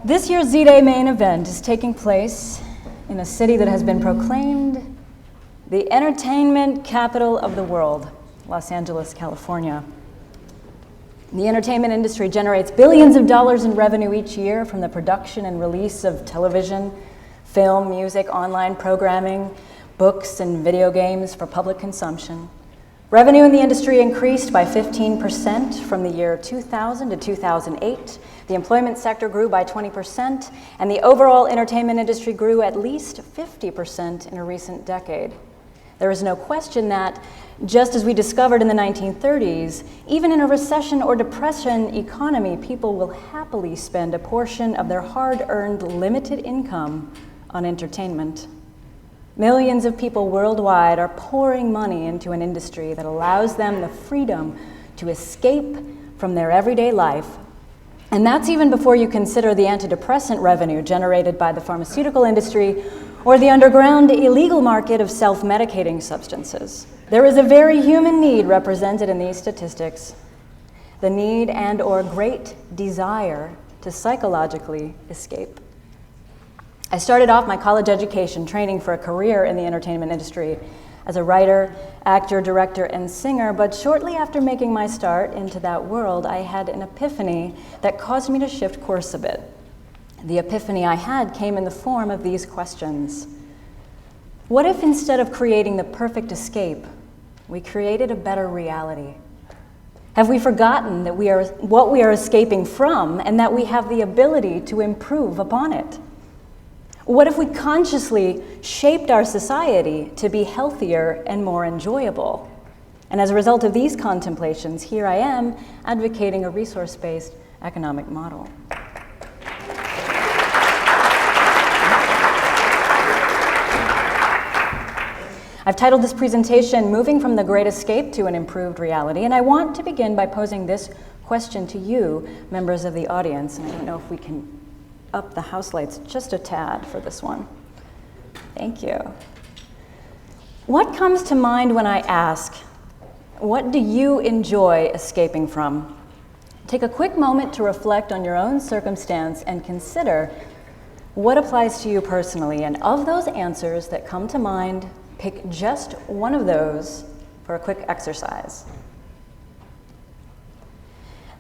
This year's Z-Day main event is taking place in a city that has been proclaimed the entertainment capital of the world, Los Angeles, California. The entertainment industry generates billions of dollars in revenue each year from the production and release of television, film, music, online programming, books, and video games for public consumption. Revenue in the industry increased by 15% from the year 2000 to 2008. The employment sector grew by 20%, and the overall entertainment industry grew at least 50% in a recent decade. There is no question that, just as we discovered in the 1930s, even in a recession or depression economy, people will happily spend a portion of their hard-earned limited income on entertainment. Millions of people worldwide are pouring money into an industry that allows them the freedom to escape from their everyday life. And that's even before you consider the antidepressant revenue generated by the pharmaceutical industry or the underground illegal market of self-medicating substances. There is a very human need represented in these statistics, the need and/or great desire to psychologically escape. I started off my college education training for a career in the entertainment industry as a writer, actor, director, and singer, but shortly after making my start into that world, I had an epiphany that caused me to shift course a bit. The epiphany I had came in the form of these questions. What if instead of creating the perfect escape, we created a better reality? Have we forgotten that we are what we are escaping from and that we have the ability to improve upon it? What if we consciously shaped our society to be healthier and more enjoyable? And as a result of these contemplations, here I am advocating a resource-based economic model. I've titled this presentation, Moving from the Great Escape to an Improved Reality, and I want to begin by posing this question to you, members of the audience, and I don't know if we can up the house lights just a tad for this one. Thank you. What comes to mind when I ask, what do you enjoy escaping from? Take a quick moment to reflect on your own circumstance and consider what applies to you personally. And of those answers that come to mind, pick just one of those for a quick exercise.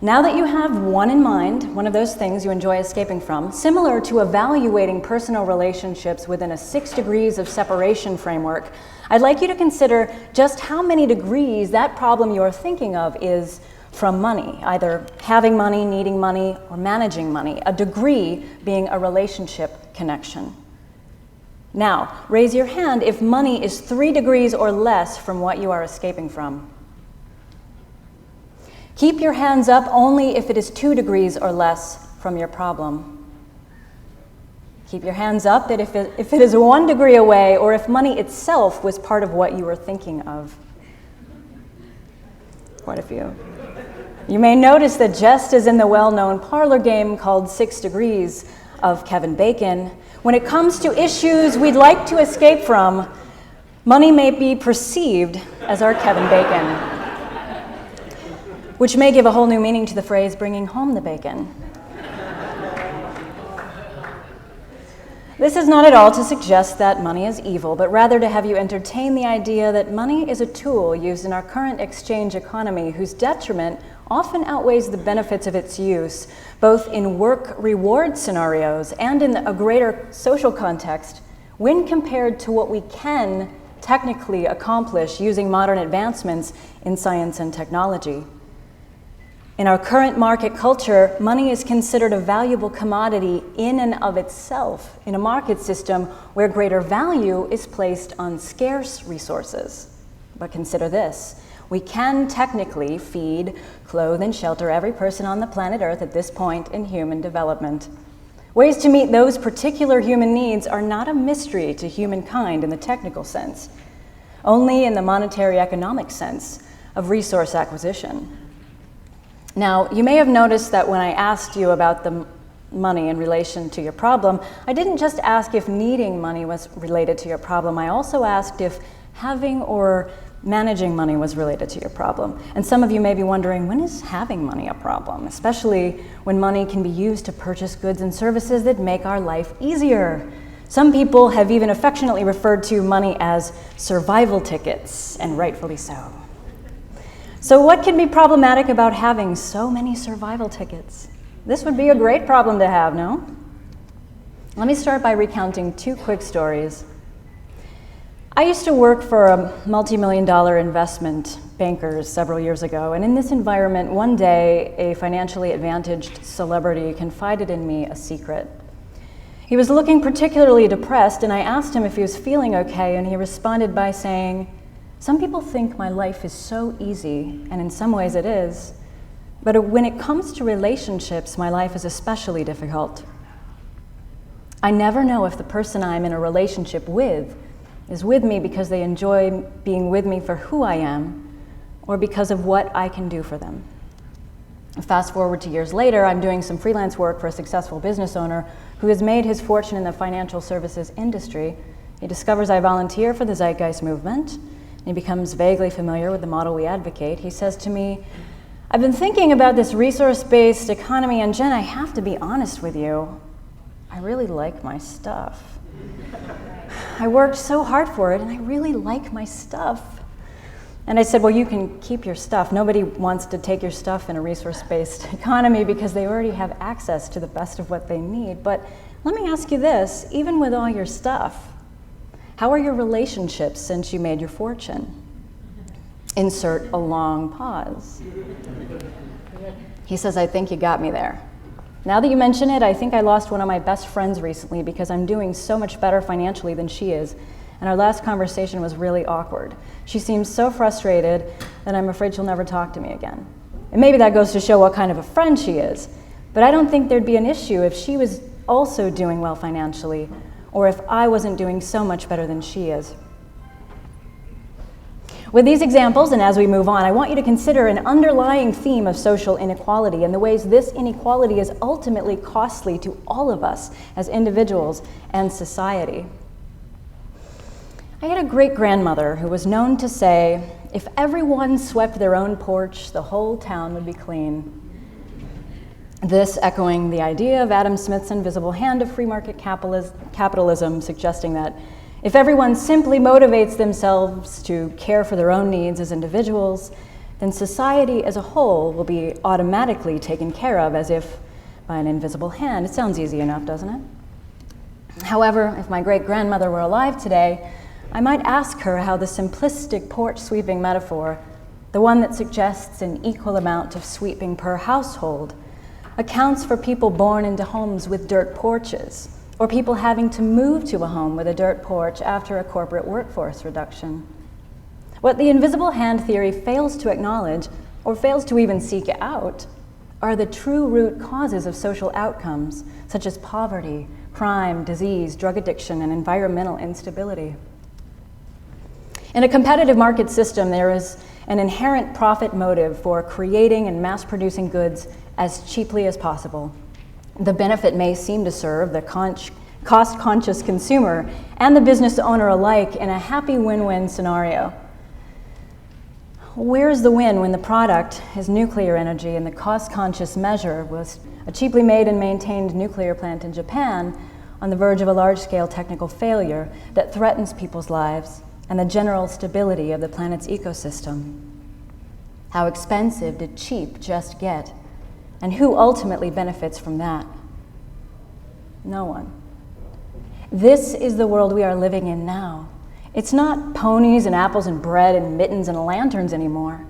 Now that you have one in mind, one of those things you enjoy escaping from, similar to evaluating personal relationships within a 6 degrees of separation framework, I'd like you to consider just how many degrees that problem you're thinking of is from money, either having money, needing money, or managing money, a degree being a relationship connection. Now, raise your hand if money is 3 degrees or less from what you are escaping from. Keep your hands up only if it is 2 degrees or less from your problem. Keep your hands up if it is 1 degree away or if money itself was part of what you were thinking of. Quite a few. You may notice that just as in the well-known parlor game called 6 Degrees of Kevin Bacon, when it comes to issues we'd like to escape from, money may be perceived as our Kevin Bacon, which may give a whole new meaning to the phrase, bringing home the bacon. This is not at all to suggest that money is evil, but rather to have you entertain the idea that money is a tool used in our current exchange economy whose detriment often outweighs the benefits of its use, both in work reward scenarios and in a greater social context, when compared to what we can technically accomplish using modern advancements in science and technology. In our current market culture, money is considered a valuable commodity in and of itself in a market system where greater value is placed on scarce resources. But consider this. We can technically feed, clothe, and shelter every person on the planet Earth at this point in human development. Ways to meet those particular human needs are not a mystery to humankind in the technical sense, only in the monetary economic sense of resource acquisition. Now, you may have noticed that when I asked you about the money in relation to your problem, I didn't just ask if needing money was related to your problem. I also asked if having or managing money was related to your problem. And some of you may be wondering, when is having money a problem? Especially when money can be used to purchase goods and services that make our life easier. Some people have even affectionately referred to money as survival tickets, and rightfully so. So what can be problematic about having so many survival tickets? This would be a great problem to have, no? Let me start by recounting 2 quick stories. I used to work for a multi-million-dollar investment bankers several years ago, and in this environment, one day, a financially advantaged celebrity confided in me a secret. He was looking particularly depressed, and I asked him if he was feeling okay, and he responded by saying, "Some people think my life is so easy, and in some ways it is, but when it comes to relationships, my life is especially difficult. I never know if the person I'm in a relationship with is with me because they enjoy being with me for who I am, or because of what I can do for them." Fast forward to years later, I'm doing some freelance work for a successful business owner who has made his fortune in the financial services industry. He discovers I volunteer for the Zeitgeist Movement, and he becomes vaguely familiar with the model we advocate. He says to me, "I've been thinking about this resource-based economy, and Jen, I have to be honest with you. I really like my stuff. I worked so hard for it, and I really like my stuff." And I said, "Well, you can keep your stuff. Nobody wants to take your stuff in a resource-based economy because they already have access to the best of what they need. But let me ask you this, even with all your stuff, how are your relationships since you made your fortune?" Insert a long pause. He says, "I think you got me there. Now that you mention it, I think I lost one of my best friends recently because I'm doing so much better financially than she is. And our last conversation was really awkward. She seems so frustrated that I'm afraid she'll never talk to me again. And maybe that goes to show what kind of a friend she is. But I don't think there'd be an issue if she was also doing well financially, or if I wasn't doing so much better than she is." With these examples, and as we move on, I want you to consider an underlying theme of social inequality and the ways this inequality is ultimately costly to all of us as individuals and society. I had a great-grandmother who was known to say, "If everyone swept their own porch, the whole town would be clean." This echoing the idea of Adam Smith's invisible hand of free market capitalism, suggesting that if everyone simply motivates themselves to care for their own needs as individuals, then society as a whole will be automatically taken care of as if by an invisible hand. It sounds easy enough, doesn't it? However, if my great-grandmother were alive today, I might ask her how the simplistic porch sweeping metaphor, the one that suggests an equal amount of sweeping per household, accounts for people born into homes with dirt porches, or people having to move to a home with a dirt porch after a corporate workforce reduction. What the invisible hand theory fails to acknowledge, or fails to even seek out, are the true root causes of social outcomes, such as poverty, crime, disease, drug addiction, and environmental instability. In a competitive market system, there is an inherent profit motive for creating and mass-producing goods as cheaply as possible. The benefit may seem to serve the cost-conscious consumer and the business owner alike in a happy win-win scenario. Where's the win when the product is nuclear energy and the cost-conscious measure was a cheaply made and maintained nuclear plant in Japan on the verge of a large-scale technical failure that threatens people's lives and the general stability of the planet's ecosystem? How expensive did cheap just get? And who ultimately benefits from that? No one. This is the world we are living in now. It's not ponies and apples and bread and mittens and lanterns anymore.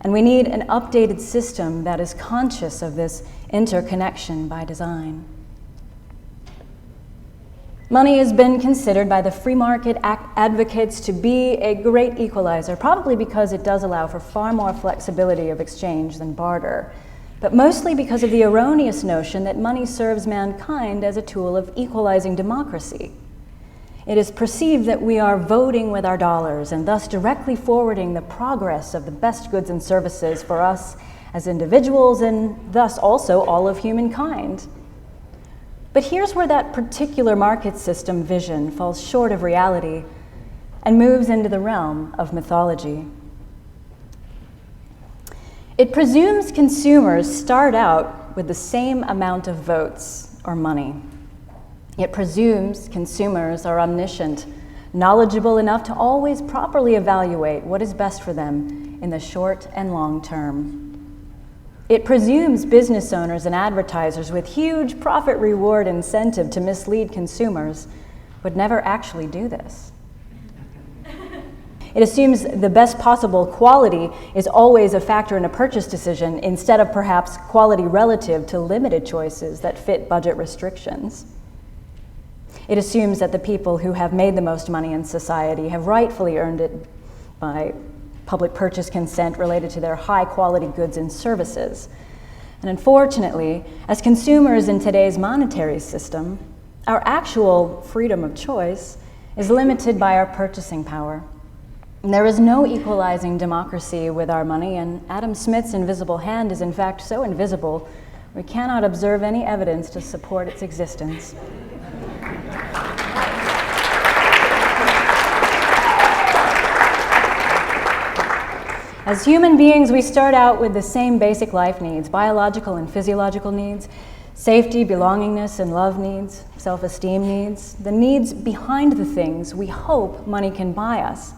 And we need an updated system that is conscious of this interconnection by design. Money has been considered by the free market advocates to be a great equalizer, probably because it does allow for far more flexibility of exchange than barter, but mostly because of the erroneous notion that money serves mankind as a tool of equalizing democracy. It is perceived that we are voting with our dollars and thus directly forwarding the progress of the best goods and services for us as individuals and thus also all of humankind. But here's where that particular market system vision falls short of reality and moves into the realm of mythology. It presumes consumers start out with the same amount of votes or money. It presumes consumers are omniscient, knowledgeable enough to always properly evaluate what is best for them in the short and long term. It presumes business owners and advertisers with huge profit-reward incentive to mislead consumers would never actually do this. It assumes the best possible quality is always a factor in a purchase decision instead of perhaps quality relative to limited choices that fit budget restrictions. It assumes that the people who have made the most money in society have rightfully earned it by public purchase consent related to their high-quality goods and services. And unfortunately, as consumers in today's monetary system, our actual freedom of choice is limited by our purchasing power. And there is no equalizing democracy with our money, and Adam Smith's invisible hand is in fact so invisible, we cannot observe any evidence to support its existence. As human beings, we start out with the same basic life needs, biological and physiological needs, safety, belongingness, and love needs, self-esteem needs, the needs behind the things we hope money can buy us.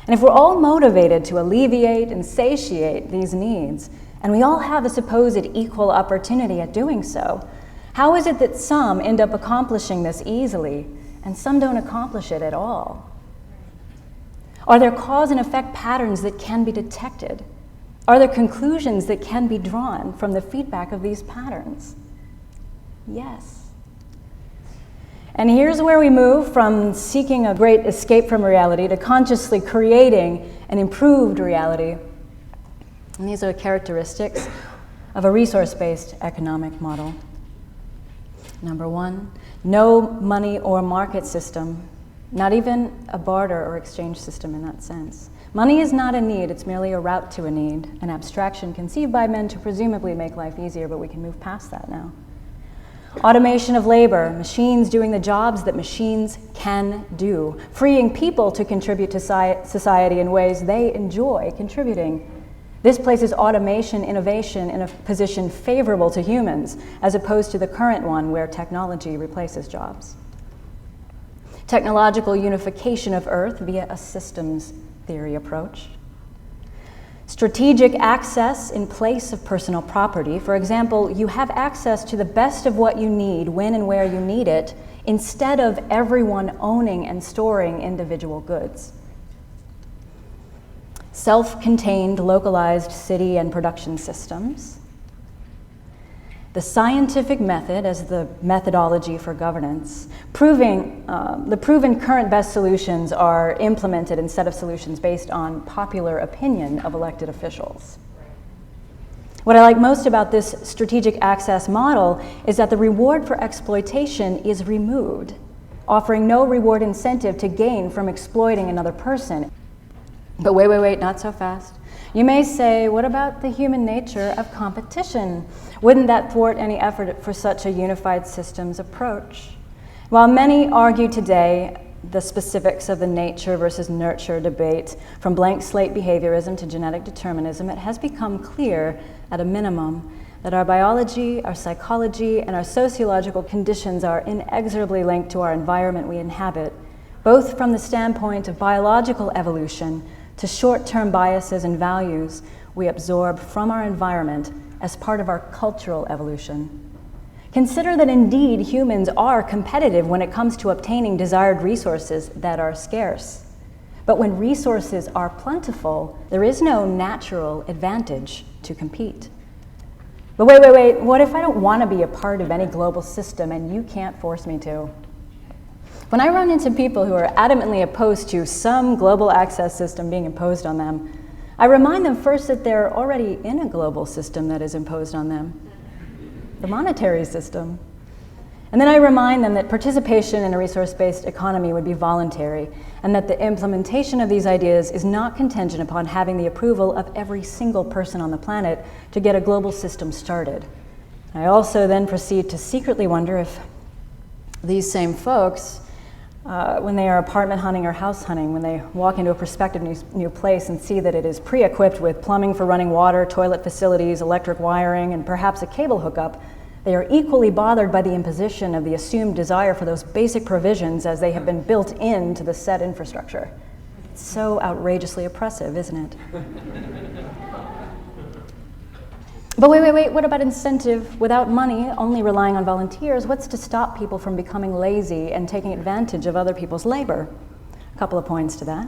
And if we're all motivated to alleviate and satiate these needs, and we all have a supposed equal opportunity at doing so, how is it that some end up accomplishing this easily and some don't accomplish it at all? Are there cause and effect patterns that can be detected? Are there conclusions that can be drawn from the feedback of these patterns? Yes. And here's where we move from seeking a great escape from reality to consciously creating an improved reality. And these are characteristics of a resource-based economic model. Number one, no money or market system, not even a barter or exchange system in that sense. Money is not a need, it's merely a route to a need, an abstraction conceived by men to presumably make life easier, but we can move past that now. Automation of labor, machines doing the jobs that machines can do, freeing people to contribute to society in ways they enjoy contributing. This places automation innovation in a position favorable to humans, as opposed to the current one where technology replaces jobs. Technological unification of Earth via a systems theory approach. Strategic access in place of personal property. For example, you have access to the best of what you need when and where you need it, instead of everyone owning and storing individual goods. Self-contained, localized city and production systems. The scientific method as the methodology for governance, the proven current best solutions are implemented instead of solutions based on popular opinion of elected officials. What I like most about this strategic access model is that the reward for exploitation is removed, offering no reward incentive to gain from exploiting another person. But wait, not so fast. You may say, what about the human nature of competition? Wouldn't that thwart any effort for such a unified systems approach? While many argue today the specifics of the nature versus nurture debate, from blank slate behaviorism to genetic determinism, it has become clear, at a minimum, that our biology, our psychology, and our sociological conditions are inexorably linked to our environment we inhabit, both from the standpoint of biological evolution to short-term biases and values we absorb from our environment as part of our cultural evolution. Consider that indeed humans are competitive when it comes to obtaining desired resources that are scarce. But when resources are plentiful, there is no natural advantage to compete. But wait, what if I don't want to be a part of any global system and you can't force me to? When I run into people who are adamantly opposed to some global access system being imposed on them, I remind them first that they're already in a global system that is imposed on them, the monetary system. And then I remind them that participation in a resource-based economy would be voluntary, and that the implementation of these ideas is not contingent upon having the approval of every single person on the planet to get a global system started. I also then proceed to secretly wonder if these same folks when they are apartment hunting or house hunting, when they walk into a prospective new place and see that it is pre-equipped with plumbing for running water, toilet facilities, electric wiring, and perhaps a cable hookup, they are equally bothered by the imposition of the assumed desire for those basic provisions as they have been built into the said infrastructure. It's so outrageously oppressive, isn't it? But wait, what about incentive? Without money, only relying on volunteers, what's to stop people from becoming lazy and taking advantage of other people's labor? A couple of points to that.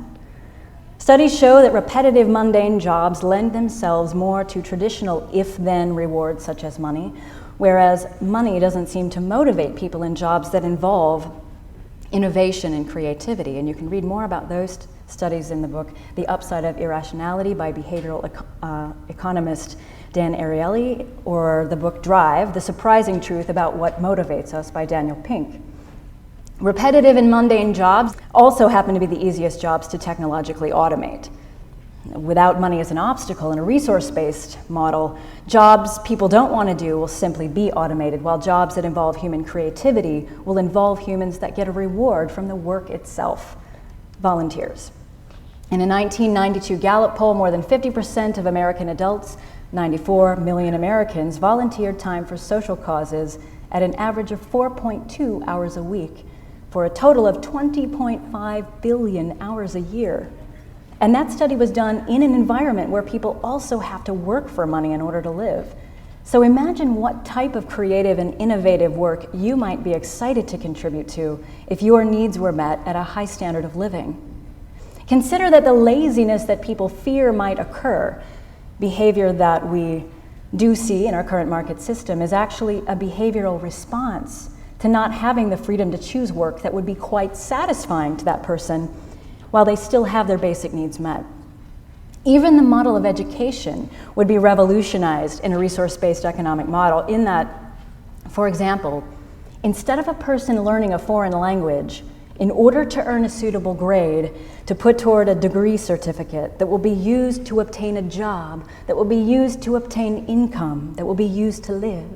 Studies show that repetitive, mundane jobs lend themselves more to traditional if-then rewards such as money, whereas money doesn't seem to motivate people in jobs that involve innovation and creativity. And you can read more about those studies in the book, The Upside of Irrationality by behavioral economist Dan Ariely, or the book Drive, The Surprising Truth About What Motivates Us by Daniel Pink. Repetitive and mundane jobs also happen to be the easiest jobs to technologically automate. Without money as an obstacle in a resource-based model, jobs people don't want to do will simply be automated, while jobs that involve human creativity will involve humans that get a reward from the work itself, volunteers. In a 1992 Gallup poll, more than 50% of American adults, 94 million Americans, volunteered time for social causes at an average of 4.2 hours a week, for a total of 20.5 billion hours a year. And that study was done in an environment where people also have to work for money in order to live. So imagine what type of creative and innovative work you might be excited to contribute to if your needs were met at a high standard of living. Consider that the laziness that people fear might occur, behavior that we do see in our current market system, is actually a behavioral response to not having the freedom to choose work that would be quite satisfying to that person while they still have their basic needs met. Even the model of education would be revolutionized in a resource-based economic model in that, for example, instead of a person learning a foreign language in order to earn a suitable grade to put toward a degree certificate that will be used to obtain a job, that will be used to obtain income, that will be used to live,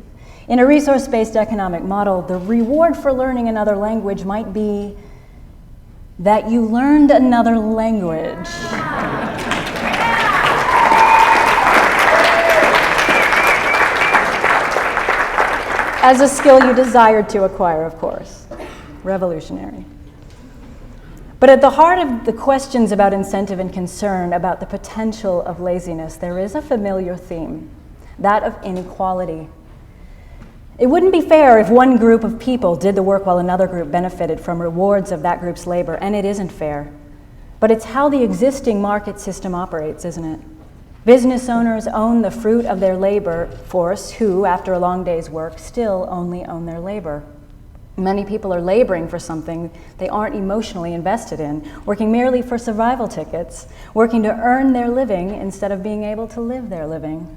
in a resource-based economic model, the reward for learning another language might be that you learned another language. As a skill you desired to acquire, of course. Revolutionary. But at the heart of the questions about incentive and concern about the potential of laziness, there is a familiar theme, that of inequality. It wouldn't be fair if one group of people did the work while another group benefited from rewards of that group's labor, and it isn't fair. But it's how the existing market system operates, isn't it? Business owners own the fruit of their labor force who, after a long day's work, still only own their labor. Many people are laboring for something they aren't emotionally invested in, working merely for survival tickets, working to earn their living instead of being able to live their living.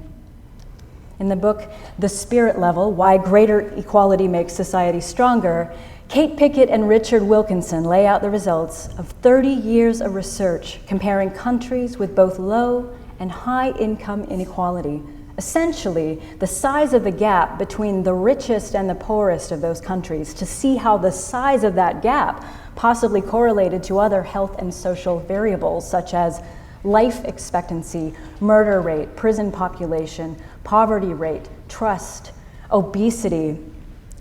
In the book, The Spirit Level, Why Greater Equality Makes Society Stronger, Kate Pickett and Richard Wilkinson lay out the results of 30 years of research comparing countries with both low and high income inequality. Essentially, the size of the gap between the richest and the poorest of those countries, to see how the size of that gap possibly correlated to other health and social variables such as life expectancy, murder rate, prison population, poverty rate, trust, obesity,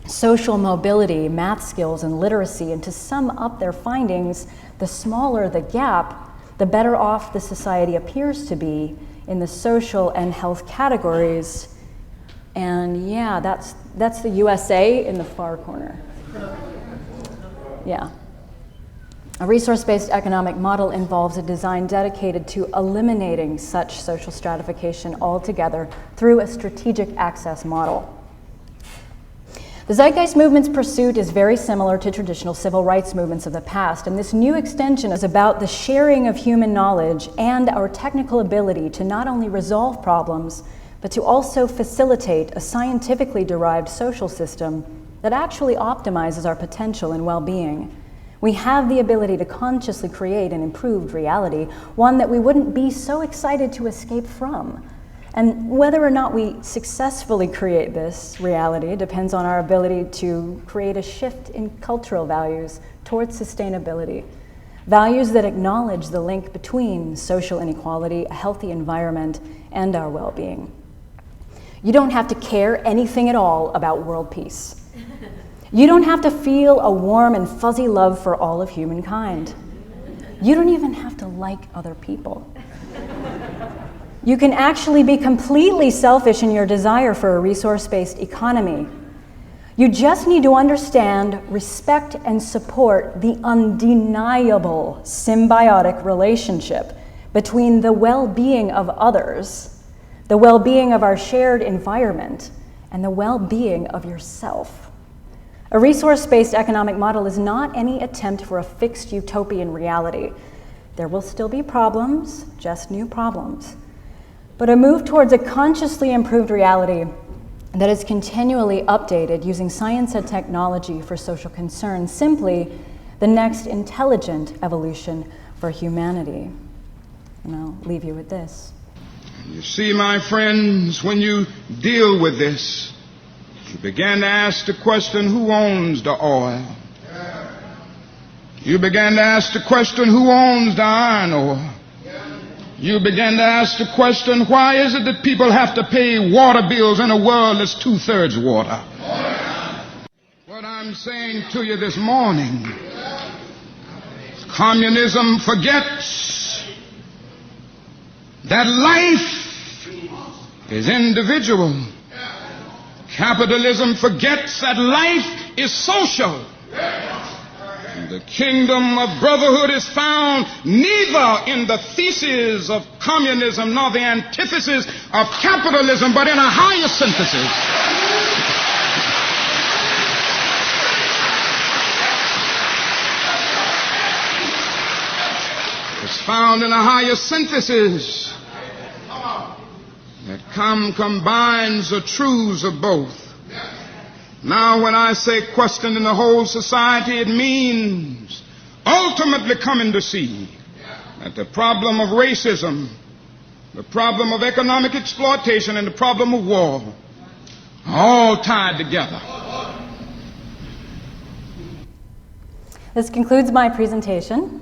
social mobility, math skills, and literacy. And to sum up their findings, the smaller the gap, the better off the society appears to be in the social and health categories. And yeah, that's the USA in the far corner. Yeah. A resource-based economic model involves a design dedicated to eliminating such social stratification altogether through a strategic access model. The Zeitgeist Movement's pursuit is very similar to traditional civil rights movements of the past, and this new extension is about the sharing of human knowledge and our technical ability to not only resolve problems, but to also facilitate a scientifically derived social system that actually optimizes our potential and well-being. We have the ability to consciously create an improved reality, one that we wouldn't be so excited to escape from. And whether or not we successfully create this reality depends on our ability to create a shift in cultural values towards sustainability. Values that acknowledge the link between social inequality, a healthy environment, and our well-being. You don't have to care anything at all about world peace. You don't have to feel a warm and fuzzy love for all of humankind. You don't even have to like other people. You can actually be completely selfish in your desire for a resource-based economy. You just need to understand, respect, and support the undeniable symbiotic relationship between the well-being of others, the well-being of our shared environment, and the well-being of yourself. A resource-based economic model is not any attempt for a fixed utopian reality. There will still be problems, just new problems, but a move towards a consciously improved reality that is continually updated using science and technology for social concern, simply the next intelligent evolution for humanity. And I'll leave you with this. You see, my friends, when you deal with this, you began to ask the question, who owns the oil? You began to ask the question, who owns the iron ore? You began to ask the question, why is it that people have to pay water bills in a world that's 2/3 water? What I'm saying to you this morning, communism forgets that life is individual. Capitalism forgets that life is social. The kingdom of brotherhood is found neither in the thesis of communism nor the antithesis of capitalism, but in a higher synthesis. It's found in a higher synthesis that combines the truths of both. Now, when I say questioning the whole society, it means ultimately coming to see that the problem of racism, the problem of economic exploitation, and the problem of war are all tied together. This concludes my presentation.